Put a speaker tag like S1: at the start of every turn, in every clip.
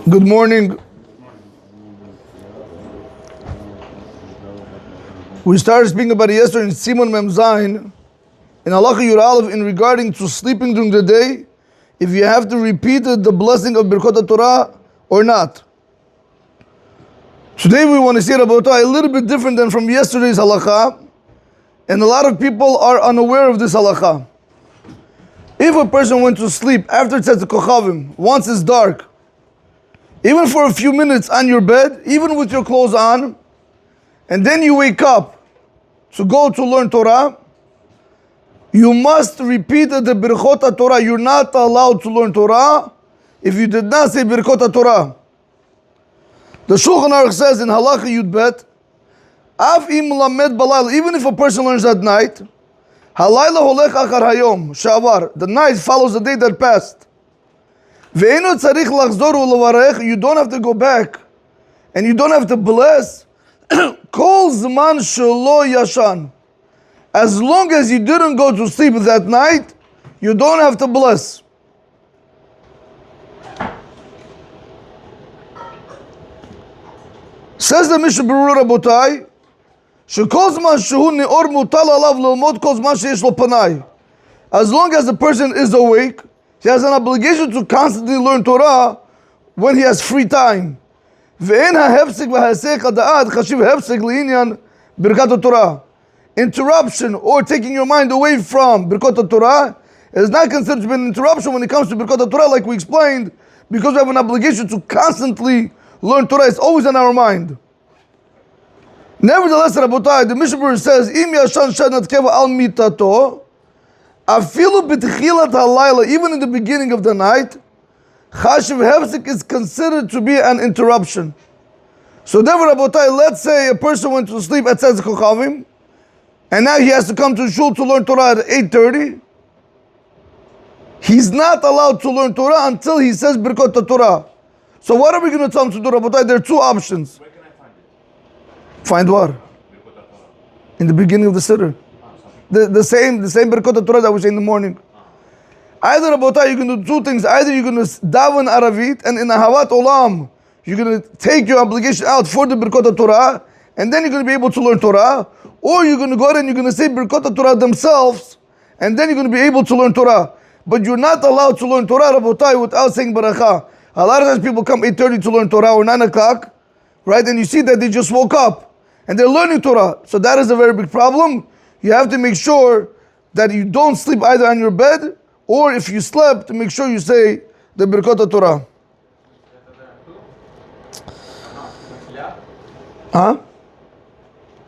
S1: Good morning. We started speaking about it yesterday in Simon Mem Zayin, in Halacha Yud Aleph, in regarding to sleeping during the day, if you have to repeat the blessing of Birkot Torah or not. Today we want to see about a little bit different than from yesterday's Halacha, and a lot of people are unaware of this Halacha. If a person went to sleep after Tzedek Kochavim, once it's dark, even for a few minutes on your bed, even with your clothes on, and then you wake up to go to learn Torah, you must repeat the Birchot Torah. You're not allowed to learn Torah if you did not say Birchot Torah. The Shulchan Aruch says in Halacha Yud Bet, Af im lamed balayla, even if a person learns at night, Halayla holech achar hayom, shavar, the night follows the day that passed. Ve'enu tzarich lachzor u'levarech, you don't have to go back, and you don't have to bless, Kol zman shelo yashan. As long as you didn't go to sleep that night, you don't have to bless. Says the Mishnah Berurah Rabotai, Shekol zman shehu ne'or mutal alav lelmod kol zman sheyesh lo panai. As long as the person is awake, he has an obligation to constantly learn Torah when he has free time. Ve'en ha'hefsek v'ha'asech ha'da'at chashiv hefsek li'inyan birkat Torah. Interruption or taking your mind away from Birkot Torah is not considered to be an interruption when it comes to Birkot Torah, like we explained, because we have an obligation to constantly learn Torah. It's always on our mind. Nevertheless, Rabotai, the Mishnah Berurah says, Im yashan shanat keva al mitato, afilu b'tchilat halayla, even in the beginning of the night, chashiv hefsek is considered to be an interruption. So therefore, Rabotai, let's say a person went to sleep at Tzedek Kochavim, and now he has to come to shul to learn Torah at 8:30. He's not allowed to learn Torah until he says Birkot Torah. So what are we going to tell him to do, Rabotai? There are two options.
S2: Where can I find it?
S1: Find what?
S2: Birkot Torah.
S1: In the beginning of the Siddur. The same Birkot Torah that we say in the morning. Either, Rabotai, you can do two things. Either you're going to daven Aravit, and in Ahavat Olam, you're going to take your obligation out for the Birkot Torah, and then you're going to be able to learn Torah. Or you're going to go ahead and you're going to say Birkot Torah themselves, and then you're going to be able to learn Torah. But you're not allowed to learn Torah, Rabotai, without saying Barakah. A lot of times people come 8:30 to learn Torah or 9 o'clock, right? And you see that they just woke up and they're learning Torah. So that is a very big problem. You have to make sure that you don't sleep either on your bed, or if you slept, make sure you say the Birkot Torah. Huh?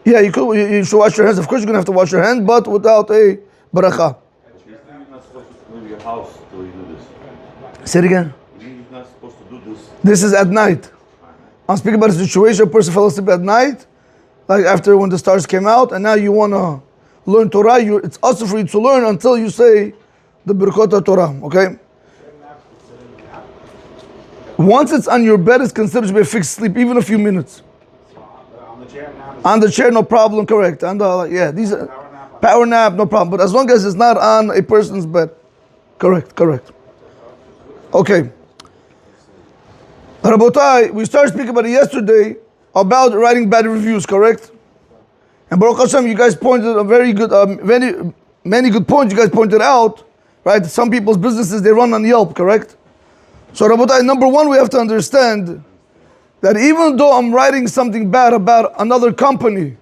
S1: Yeah, you should wash your hands. Of course, you're going to have to wash your hands, but without a barakah.
S2: You're not supposed to leave your house till you do this.
S1: Say it again.
S2: You're not supposed to do this.
S1: This is at night. I'm speaking about a situation, a person fell asleep at night, like after when the stars came out, and now you want to learn Torah. It's also for you to learn until you say the Birkot Torah, okay? Once it's on your bed, it's considered to be a fixed sleep, even a few minutes. On the chair, no problem, correct. These are power nap, no problem. But as long as it's not on a person's bed, correct. Okay. Rabotai, we started speaking about it yesterday about writing bad reviews, correct? And Baruch Hashem, you guys pointed a very good, many good points. You guys pointed out, right? Some people's businesses they run on Yelp, correct? So Rabotai, number one, we have to understand that even though I'm writing something bad about another company,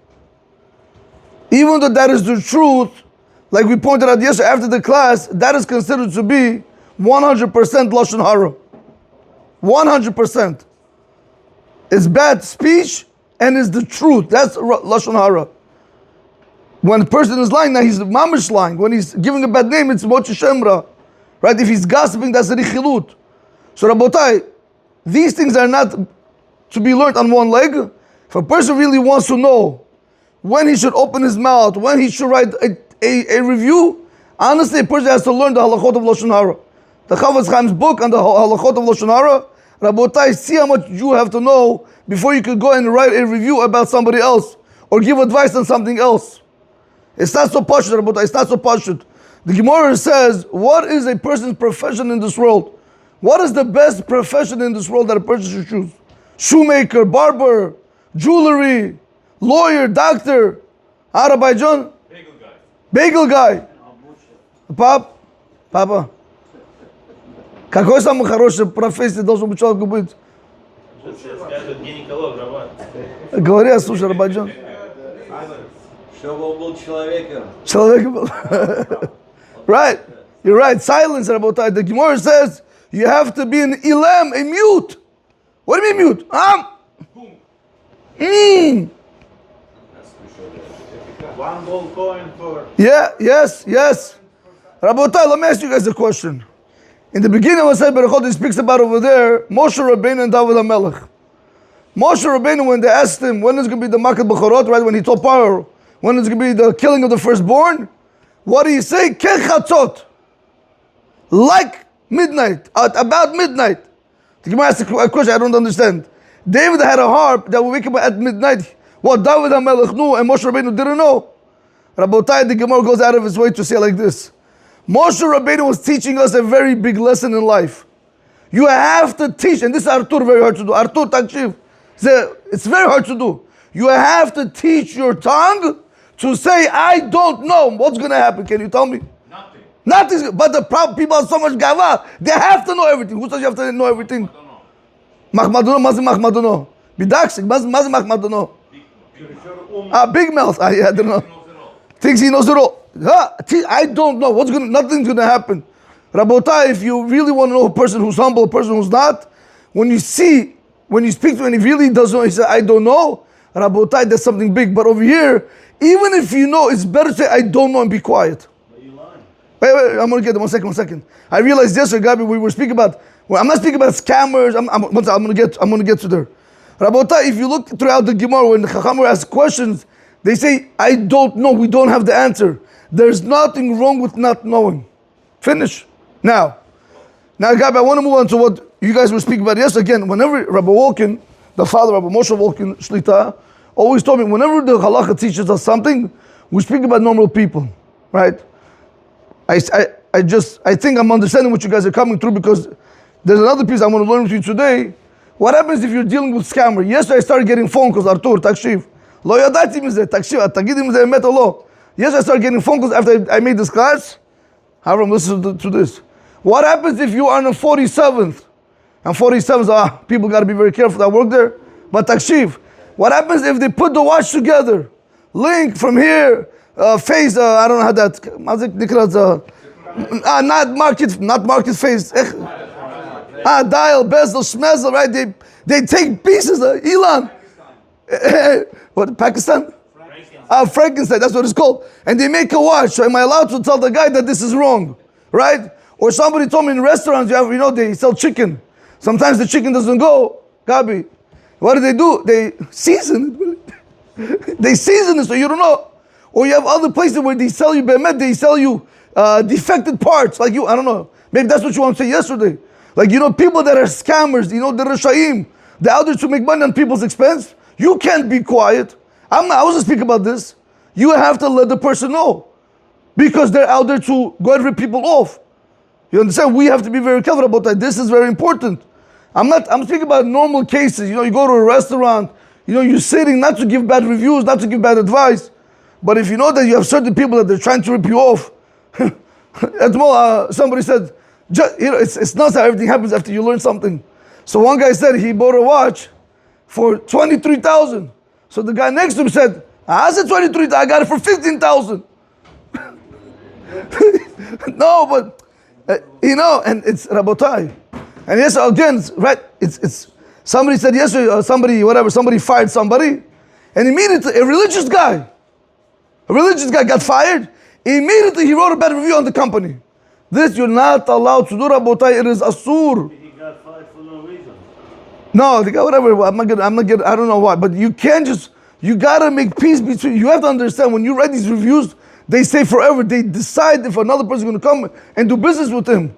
S1: even though that is the truth, like we pointed out yesterday after the class, that is considered to be 100% Lashon Hara. 100%. It's bad speech and it's the truth. That's Lashon Hara. When a person is lying, now he's mamish lying. When he's giving a bad name, it's Mochi Shemra. Right? If he's gossiping, that's Richilut. So Rabotai, these things are not to be learned on one leg. If a person really wants to know when he should open his mouth, when he should write a review, honestly, a person has to learn the halachot of Lashon Hara. The Rav Chaim's book on the halachot of Lashon Hara, Rabotai, see how much you have to know before you could go and write a review about somebody else or give advice on something else. It's not so pashut, Rabotai, it's not so pashut. The Gemara says, what is a person's profession in this world? What is the best profession in this world that a person should choose? Shoemaker, barber, jewelry, lawyer, doctor. Azerbaijan?
S2: Bagel guy.
S1: Bagel guy. Папа. Какой самый хороший профессия должен быть человеку быть?
S2: Скажет гинеколог, Роман.
S1: Говори, слушай, Азербайджан.
S3: Чтобы он был человеком.
S1: Человек был. Right. You're right. Silence, Rabotai. The Gemara says you have to be an ilam, a mute. What do you mean mute?
S4: One gold coin for...
S1: Yeah, yes. Rabotai, let me ask you guys a question. In the beginning of Masechet Berachot, he speaks about over there, Moshe Rabbeinu and David HaMelech. Moshe Rabbeinu, when they asked him, when is going to be the Makat B'chorot, right, when he told Paro, when is going to be the killing of the firstborn, what did he say? Ken chatzot. Like midnight, at about midnight. The Gemara asked a question I don't understand. David had a harp that would wake up at midnight. What David HaMelech knew and Moshe Rabbeinu didn't know. Rabotai, the Gemara goes out of his way to say like this. Moshe Rabbeinu was teaching us a very big lesson in life. You have to teach, and this is Artur very hard to do. Artur Takshiv. It's very hard to do. You have to teach your tongue to say, I don't know. What's going to happen? Can you tell me?
S2: Nothing.
S1: Nothing. But the problem, people have so much gava. They have to know everything. Who says you have to know everything? Mahmaduno, mazi mahmaduno. Bidaksik, mazi mahmaduno. Big mouth. Yeah, I don't know. Thinks he knows it all. I don't know. Nothing's gonna happen. Rabotai, if you really want to know a person who's humble, a person who's not, when you speak to him and he really doesn't know, he says, I don't know. Rabotai, that's something big. But over here, even if you know, it's better to say, I don't know and be quiet.
S3: But you lying.
S1: Wait, I'm gonna get them. One second. I realized yesterday, Gabi, we were speaking about, I'm not speaking about scammers. I'm gonna get to there. Rabotai, if you look throughout the Gemara, when the Chacham asks questions, they say, I don't know, we don't have the answer. There's nothing wrong with not knowing. Finish. Now, Gabi, I want to move on to what you guys were speaking about. Yes, again, whenever Rabbi Wolkin, the father, Rabbi Moshe Wolkin Shlita, always told me, whenever the halacha teaches us something, we speak about normal people, right? I think I'm understanding what you guys are coming through, because there's another piece I want to learn with you today. What happens if you're dealing with scammer? Yesterday I started getting phone calls, Artur, Takshiv. Lo yadati mizeh, Takshiv, tagidi mizeh emet o lo. Yes, I started getting phone calls after I made this class. Avram, listen to this. What happens if you are on the 47th? And 47th, people got to be very careful that work there. But Takshiv, what happens if they put the watch together? Link from here, face, I don't know how that, not market face. Dial, bezel, schmezel, right? They take pieces of Elon. What, Pakistan? Frankenstein, that's what it's called. And they make a watch. So am I allowed to tell the guy that this is wrong? Right? Or somebody told me in restaurants, they sell chicken. Sometimes the chicken doesn't go. Gabi, what do? They season it. They season it so you don't know. Or you have other places where they sell you behemet, they sell you defected parts. Like I don't know. Maybe that's what you want to say yesterday. Like, people that are scammers, the Rashaim, the others who make money on people's expense. You can't be quiet. I wasn't speaking about this. You have to let the person know, because they're out there to go and rip people off. You understand? We have to be very careful about that. This is very important. I'm speaking about normal cases. You go to a restaurant, you're sitting not to give bad reviews, not to give bad advice. But if you know that you have certain people that they're trying to rip you off, somebody said, it's not how everything happens after you learn something. So one guy said he bought a watch for 23,000. So the guy next to him said, I said 23,000, I got it for 15,000. No, but and it's Rabotai. And yes, again, right? It's somebody said yesterday, somebody fired somebody, and immediately a religious guy got fired. Immediately he wrote a bad review on the company. This you're not allowed to do, Rabotai. It is asur.
S4: He got fired for no reason.
S1: No, the guy, whatever. I'm not gonna. I don't know why, but you can't just. You gotta make peace between. You have to understand, when you write these reviews, they stay forever. They decide if another person is gonna come and do business with him.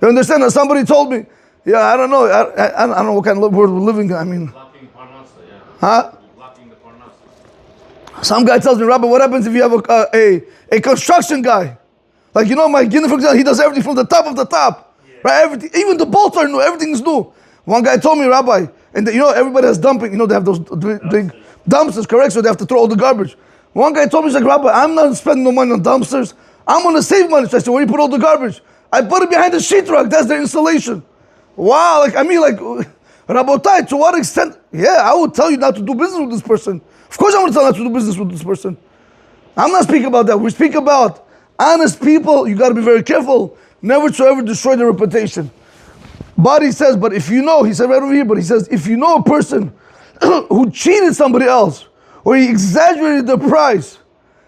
S1: You understand? Now somebody told me, I don't know. I don't know what kind of world we're living in. I mean,
S2: Blocking Parnasa, yeah.
S1: huh?
S2: Blocking the Parnasa.
S1: Some guy tells me, Rabbi, what happens if you have a construction guy? Like, my Guinea, for example, he does everything from the top of the top.
S4: Yeah.
S1: Right? Everything, even the bolts are new. Everything's new. One guy told me, Rabbi, and everybody has dumping. They have those big dumpsters, correct? So they have to throw all the garbage. One guy told me, he's like, Rabbi, I'm not spending no money on dumpsters. I'm going to save money. So I said, where do you put all the garbage? I put it behind the sheetrock. That's the installation. Wow, Rabotai, to what extent? Yeah, I would tell you not to do business with this person. Of course I'm going to tell you not to do business with this person. I'm not speaking about that. We speak about honest people. You got to be very careful. Never to ever destroy their reputation. But he says, but if you know, he said right over here, but he says, if you know a person who cheated somebody else, or he exaggerated the price,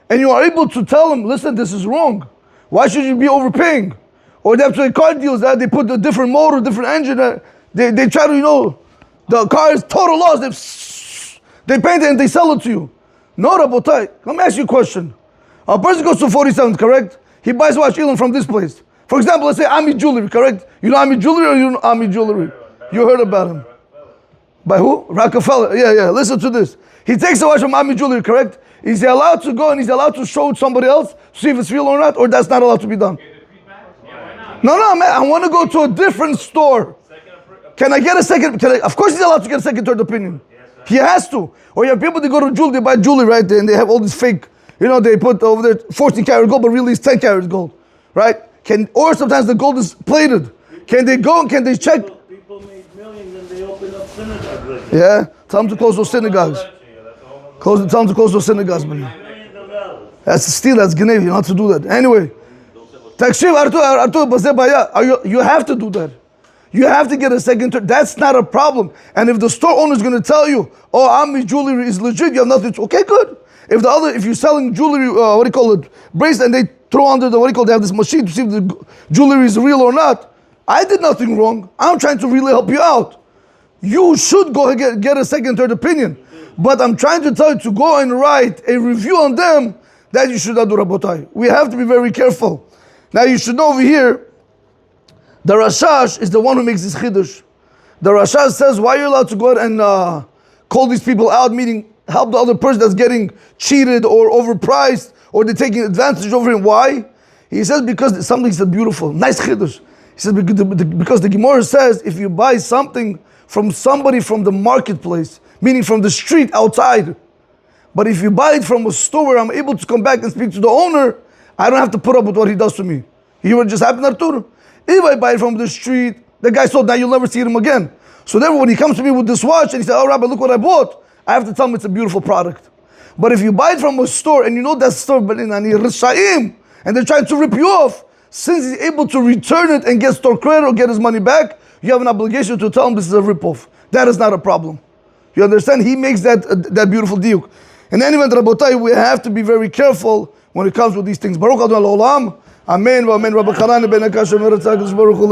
S1: and you are able to tell him, listen, this is wrong. Why should you be overpaying? Or they have to car deals that they put a different motor, different engine. They try to, the car is total loss. They paint it and they sell it to you. No, Rabotai. Let me ask you a question. A person goes to 47th, correct? He buys watch Elon from this place. For example, let's say Ami Jewelry, correct? You know Ami Jewelry or you know Ami Jewelry? You heard about him. By who? Rockefeller. Yeah. Listen to this. He takes a watch from Ami Jewelry, correct? Is he allowed to go and he's allowed to show it somebody else to see if it's real or not? Or that's not allowed to be done? No, man. I want to go to a different store. Can I get a second? Of course he's allowed to get a second, third opinion. He has to. Or you have people that go to jewelry, they buy jewelry right there and they have all this fake, they put over there 14 karat gold, but really it's 10 karat gold. Right? Or sometimes the gold is plated. Can they go and can they check?
S4: People made millions and they open up synagogues.
S1: Yeah? Tell them to close those synagogues. Tell them to close those synagogues, man. That's a steal, that's Gnev, you not to do that. Anyway. You have to do that. You have to get a second turn. That's not a problem. And if the store owner is going to tell you, Ami jewelry is legit, you have nothing to, okay, good. If you're selling jewelry, bracelet, and they throw under they have this machine to see if the jewelry is real or not. I did nothing wrong. I'm trying to really help you out. You should go and get a second, third opinion. But I'm trying to tell you to go and write a review on them that you should not do, Rabotai. We have to be very careful. Now you should know over here, the Rashash is the one who makes this Chiddush. The Rashash says, why are you allowed to go ahead and call these people out, meaning help the other person that's getting cheated or overpriced, or they're taking advantage over him? Why? He says, because something said beautiful, nice Chiddush. He says, because the Gemara says, if you buy something from somebody from the marketplace, meaning from the street outside, but if you buy it from a store where I'm able to come back and speak to the owner, I don't have to put up with what he does to me. He would just happen, Artur. If I buy it from the street, the guy sold, now you'll never see him again. So therefore, when he comes to me with this watch and he says, oh, Rabbi, look what I bought, I have to tell him it's a beautiful product. But if you buy it from a store and you know that store, and they're trying to rip you off, since he's able to return it and get store credit or get his money back, you have an obligation to tell him this is a rip-off. That is not a problem. You understand? He makes that beautiful deal. In any event, Rabotai, we have to be very careful when it comes with these things. Baruch Adonai Olam. Amen. Amen. Rabbi Chanan ben Akash, Baruch Hu.